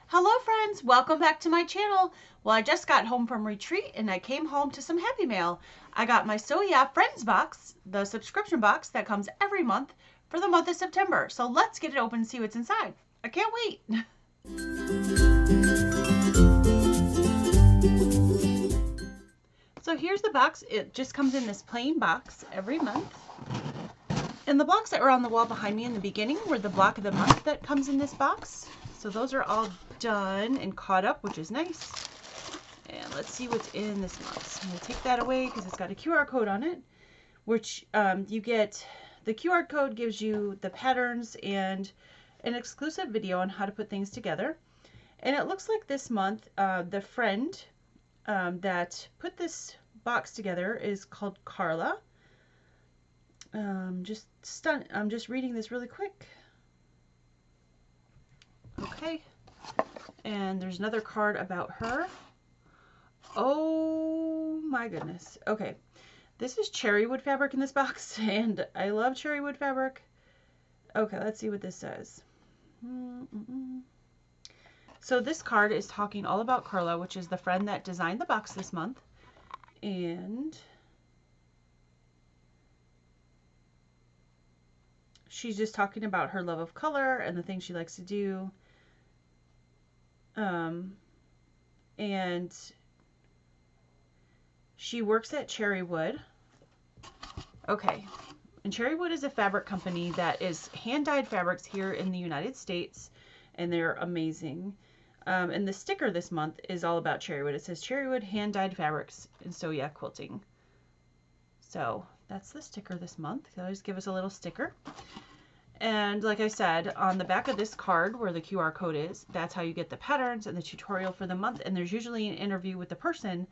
Hello friends, welcome back to my channel. Well, I just got home from retreat and I came home to some happy mail. I got my So Yeah Friends box, the subscription box that comes every month for the month of September. So let's get it open and see what's inside. I can't wait. So here's the box. It just comes in this plain box every month. And the blocks that were on the wall behind me in the beginning were the block of the month that comes in this box. So those are all done and caught up, which is nice. And let's see what's in this month. I'm going to take that away because it's got a QR code on it, which you get. The QR code gives you the patterns and an exclusive video on how to put things together. And it looks like this month, the friend that put this box together is called Carla. I'm just reading this really quick. Okay. And there's another card about her. Oh my goodness. Okay. This is Cherrywood fabric in this box, and I love Cherrywood fabric. Okay, let's see what this says. So this card is talking all about Carla, which is the friend that designed the box this month. And she's just talking about her love of color and the things she likes to do. And she works at Cherrywood. Okay. And Cherrywood is a fabric company that is hand-dyed fabrics here in the United States, and they're amazing. And the sticker this month is all about Cherrywood. It says Cherrywood hand-dyed fabrics and So Yeah Quilting. So that's the sticker this month. They always give us a little sticker. And like I said, on the back of this card where the QR code is, that's how you get the patterns and the tutorial for the month. And there's usually an interview with the person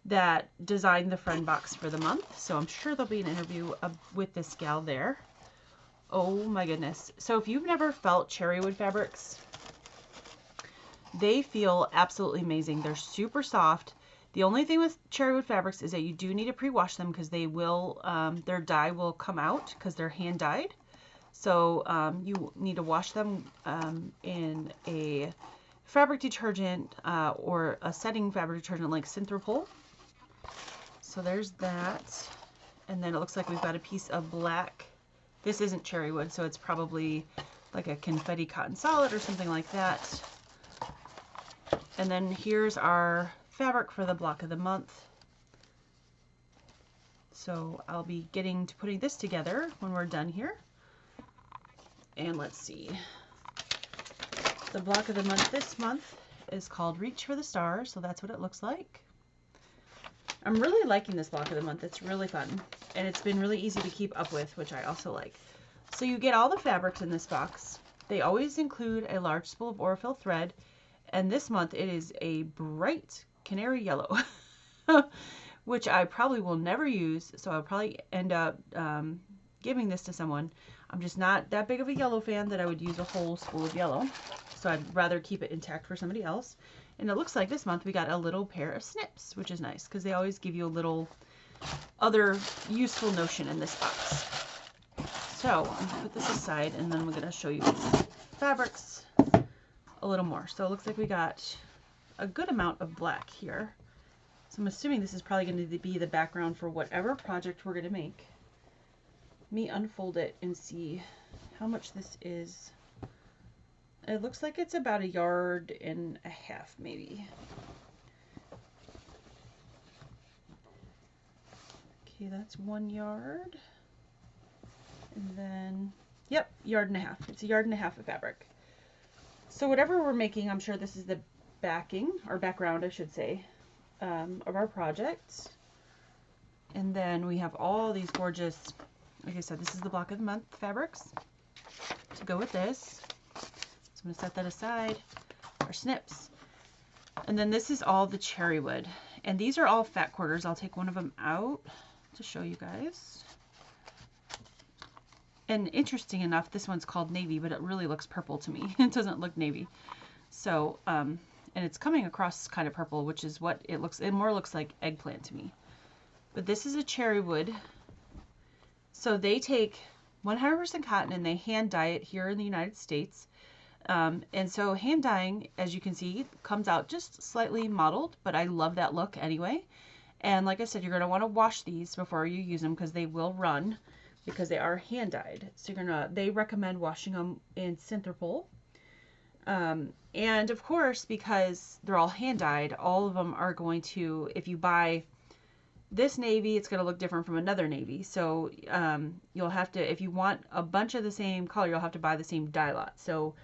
that designed the friend box for the month. So I'm sure there'll be an interview with this gal there. Oh my goodness. So if you've never felt Cherrywood fabrics, they feel absolutely amazing. They're super soft. The only thing with Cherrywood fabrics is that you do need to pre-wash them because they will, their dye will come out because they're hand dyed. So you need to wash them in a fabric detergent or a setting fabric detergent like Synthropol. So there's that. And then it looks like we've got a piece of black. This isn't Cherrywood, so it's probably like a confetti cotton solid or something like that. And then here's our fabric for the block of the month. So I'll be getting to putting this together when we're done here. And let's see. The block of the month this month is called Reach for the Stars, so that's what it looks like. I'm really liking this block of the month. It's really fun. And it's been really easy to keep up with, which I also like. So you get all the fabrics in this box. They always include a large spool of Aurifil thread. And this month it is a bright canary yellow, which I probably will never use. So I'll probably end up giving this to someone. I'm just not that big of a yellow fan that I would use a whole spool of yellow. So I'd rather keep it intact for somebody else. And it looks like this month we got a little pair of snips, which is nice because they always give you a little other useful notion in this box. So I'm going to put this aside and then we're going to show you these fabrics a little more. So it looks like we got a good amount of black here. So I'm assuming this is probably going to be the background for whatever project we're going to make. Let me unfold it and see how much this is. It looks like it's about 1.5 yards maybe. Okay, that's 1 yard. And then, yep, 1.5 yards. It's 1.5 yards of fabric. So whatever we're making, I'm sure this is the backing, or background I should say, of our project. And then we have all these gorgeous, like I said, this is the block of the month fabrics to go with this. So I'm going to set that aside, our snips. And then this is all the Cherrywood. And these are all fat quarters. I'll take one of them out to show you guys. And interesting enough, this one's called navy, but it really looks purple to me. It doesn't look navy. So, and it's coming across kind of purple, which is what it looks, it more looks like eggplant to me. But this is a Cherrywood. So they take 100% cotton and they hand dye it here in the United States. And so hand dyeing, as you can see, comes out just slightly mottled, but I love that look anyway. And like I said, you're going to want to wash these before you use them because they will run because they are hand dyed. So they recommend washing them in Synthropol. And of course, because they're all hand dyed, all of them are going to, if you buy this navy, it's going to look different from another navy. So you'll have to, if you want a bunch of the same color, you'll have to buy the same dye lot. So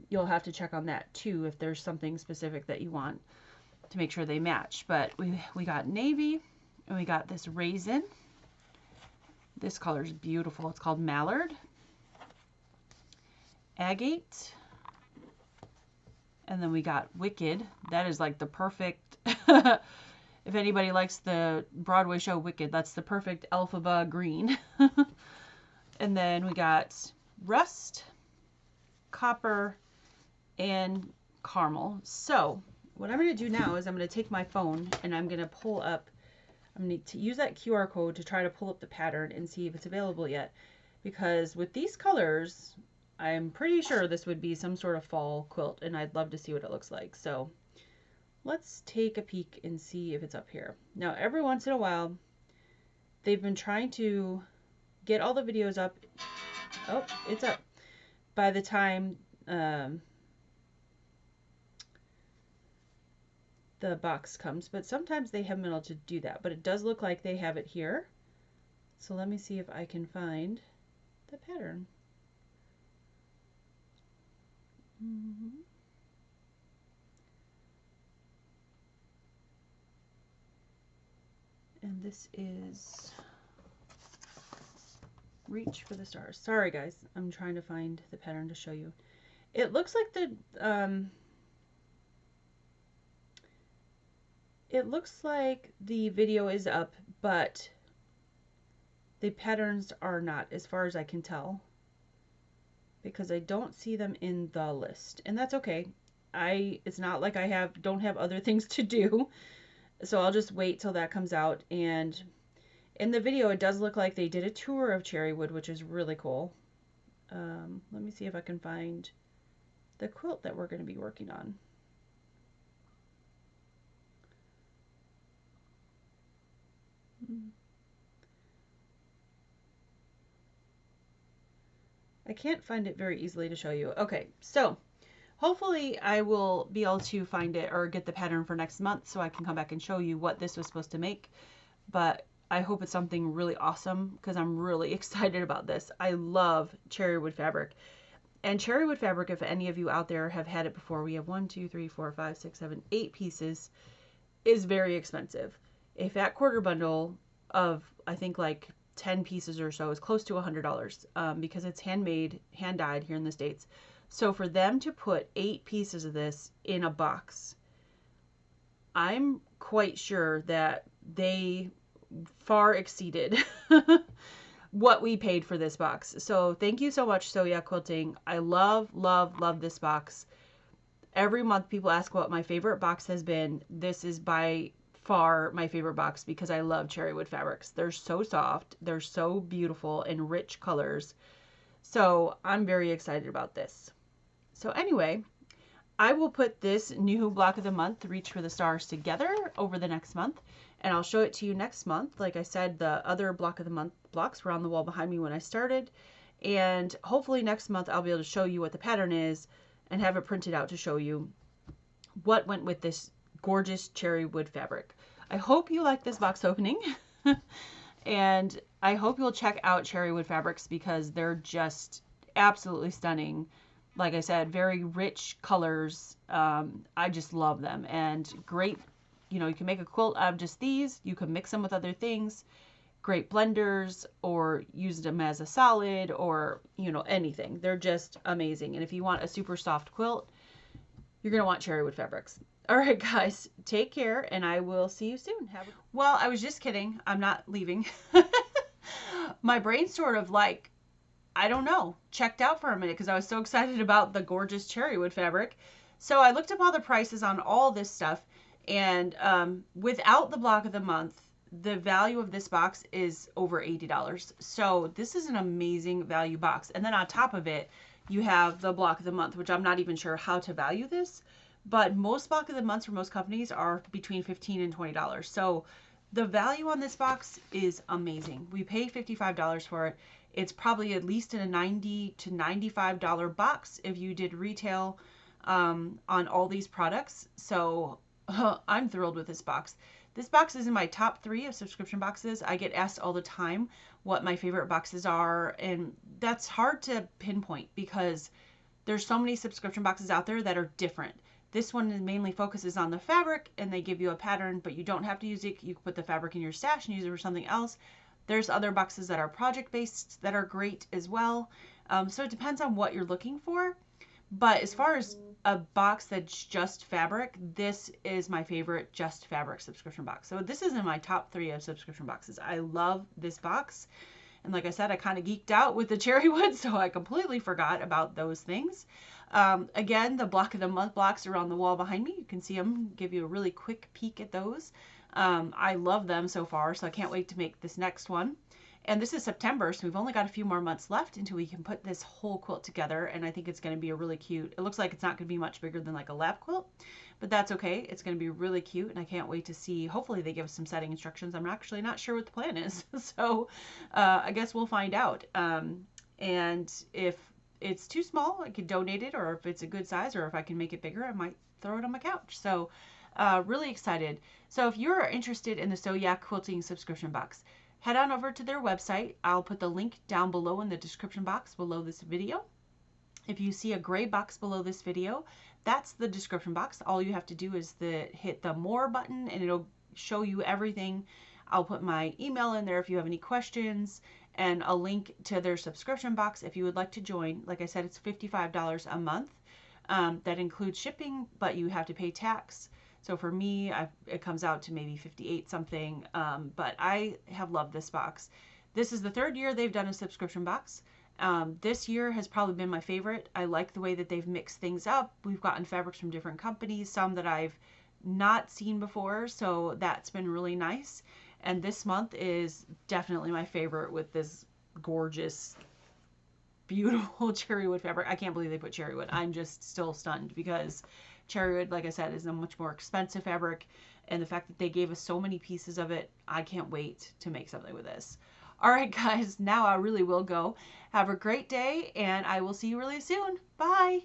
you'll have to check on that too if there's something specific that you want to make sure they match. But we got navy, and we got this raisin. This color is beautiful. It's called mallard, agate, and then we got wicked. That is like the perfect if anybody likes the Broadway show Wicked, that's the perfect Elphaba green. And then we got rust, copper, and caramel. So what I'm going to do now is I'm going to take my phone and I'm going to pull up, I'm going to use that QR code to try to pull up the pattern and see if it's available yet. Because with these colors, I'm pretty sure this would be some sort of fall quilt, and I'd love to see what it looks like. So let's take a peek and see if it's up here. Now, every once in a while, they've been trying to get all the videos up. Oh, it's up. By the time the box comes, but sometimes they haven't been able to do that, but it does look like they have it here. So let me see if I can find the pattern. And this is Reach for the Stars. Sorry guys, I'm trying to find the pattern to show you. It looks like the video is up, but the patterns are not, as far as I can tell, because I don't see them in the list, and that's okay. It's not like I don't have other things to do, so I'll just wait till that comes out. And in the video, it does look like they did a tour of Cherrywood, which is really cool. Let me see if I can find the quilt that we're going to be working on. I can't find it very easily to show you. Okay, so hopefully I will be able to find it or get the pattern for next month so I can come back and show you what this was supposed to make. But I hope it's something really awesome because I'm really excited about this. I love Cherrywood fabric. And Cherrywood fabric, if any of you out there have had it before, we have 1, 2, 3, 4, 5, 6, 7, 8 pieces, is very expensive. A fat quarter bundle of, I think, like 10 pieces or so is close to $100 because it's handmade, hand dyed here in the States. So for them to put 8 pieces of this in a box, I'm quite sure that they far exceeded what we paid for this box. So thank you so much, So Yeah Quilting. I love, love, love this box. Every month people ask what my favorite box has been. This is by far my favorite box because I love Cherrywood fabrics. They're so soft. They're so beautiful in rich colors. So I'm very excited about this. So anyway, I will put this new block of the month, Reach for the Stars, together over the next month, and I'll show it to you next month. Like I said, the other block of the month blocks were on the wall behind me when I started, and hopefully next month I'll be able to show you what the pattern is and have it printed out to show you what went with this gorgeous Cherrywood fabric. I hope you like this box opening and I hope you'll check out Cherrywood fabrics because they're just absolutely stunning. Like I said, very rich colors. I just love them, and great, you know, you can make a quilt out of just these. You can mix them with other things, great blenders, or use them as a solid, or, you know, anything. They're just amazing. And if you want a super soft quilt, you're going to want Cherrywood fabrics. All right, guys, take care, and I will see you soon. Well, I was just kidding. I'm not leaving. My brain sort of like, I don't know, checked out for a minute because I was so excited about the gorgeous Cherrywood fabric. So I looked up all the prices on all this stuff, and without the block of the month, the value of this box is over $80. So this is an amazing value box. And then on top of it, you have the block of the month, which I'm not even sure how to value this, but most block of the months for most companies are between $15 and $20. So the value on this box is amazing. We paid $55 for it. It's probably at least in a $90 to $95 box if you did retail on all these products. So I'm thrilled with this box. This box is in my top 3 of subscription boxes. I get asked all the time what my favorite boxes are, and that's hard to pinpoint because there's so many subscription boxes out there that are different. This one mainly focuses on the fabric, and they give you a pattern, but you don't have to use it. You can put the fabric in your stash and use it for something else. There's other boxes that are project-based that are great as well. So it depends on what you're looking for. But as far as a box that's just fabric, this is my favorite just fabric subscription box. So this is in my top 3 of subscription boxes. I love this box. And like I said, I kind of geeked out with the Cherrywood, so I completely forgot about those things. Again, the block of the month blocks are on the wall behind me. You can see them, give you a really quick peek at those. I love them so far, so I can't wait to make this next one. And this is September, so we've only got a few more months left until we can put this whole quilt together, and I think it's going to be a really cute, it looks like it's not going to be much bigger than like a lap quilt, but that's okay. It's going to be really cute, and I can't wait to see, hopefully they give us some setting instructions. I'm actually not sure what the plan is, so I guess we'll find out. And if it's too small, I could donate it, or if it's a good size, or if I can make it bigger, I might throw it on my couch. So really excited. So if you're interested in the So Yeah Quilting subscription box, head on over to their website. I'll put the link down below in the description box below this video. If you see a gray box below this video, that's the description box. All you have to do is hit the more button and it'll show you everything. I'll put my email in there if you have any questions, and a link to their subscription box if you would like to join. Like I said, it's $55 a month. That includes shipping, but you have to pay tax. So for me, it comes out to maybe 58 something, but I have loved this box. This is the 3rd year they've done a subscription box. This year has probably been my favorite. I like the way that they've mixed things up. We've gotten fabrics from different companies, some that I've not seen before, so that's been really nice. And this month is definitely my favorite with this gorgeous, beautiful Cherrywood fabric. I can't believe they put Cherrywood. I'm just still stunned because Cherrywood, like I said, is a much more expensive fabric, and the fact that they gave us so many pieces of it, I can't wait to make something with this. All right, guys, now I really will go. Have a great day, and I will see you really soon. Bye.